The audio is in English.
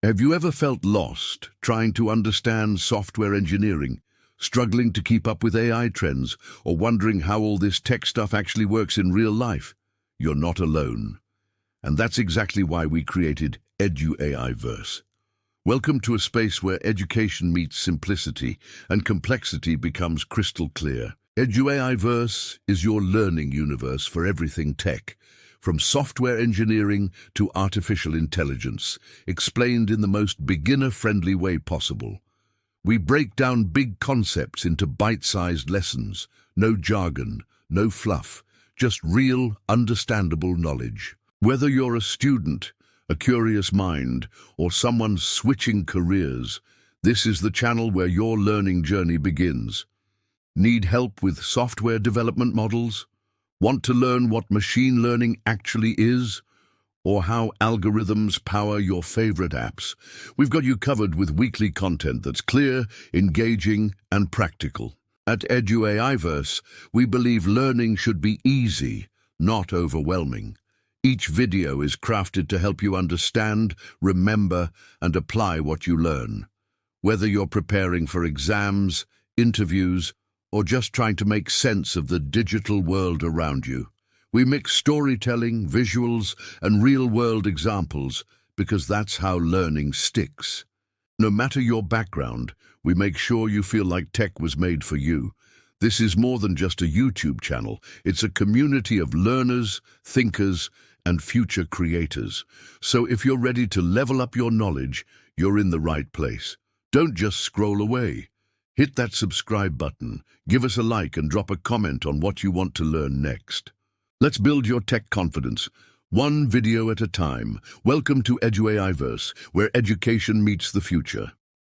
Have you ever felt lost trying to understand software engineering, struggling to keep up with AI trends, or wondering how all this tech stuff actually works in real life? You're not alone. And that's exactly why we created EduAIverse. Welcome to a space where education meets simplicity and complexity becomes crystal clear. EduAIverse is your learning universe for everything tech, from software engineering to artificial intelligence, explained in the most beginner-friendly way possible. We break down big concepts into bite-sized lessons, no jargon, no fluff, just real, understandable knowledge. Whether you're a student, a curious mind, or someone switching careers, this is the channel where your learning journey begins. Need help with software development models? Want to learn what machine learning actually is? Or how algorithms power your favorite apps? We've got you covered with weekly content that's clear, engaging, and practical. At EduAIverse, we believe learning should be easy, not overwhelming. Each video is crafted to help you understand, remember, and apply what you learn. Whether you're preparing for exams, interviews, or just trying to make sense of the digital world around you, we mix storytelling, visuals, and real-world examples because that's how learning sticks. No matter your background, we make sure you feel like tech was made for you. This is more than just a YouTube channel. It's a community of learners, thinkers, and future creators. So if you're ready to level up your knowledge, you're in the right place. Don't just scroll away. Hit that subscribe button, give us a like, and drop a comment on what you want to learn next. Let's build your tech confidence, one video at a time. Welcome to EduAIverse, where education meets the future.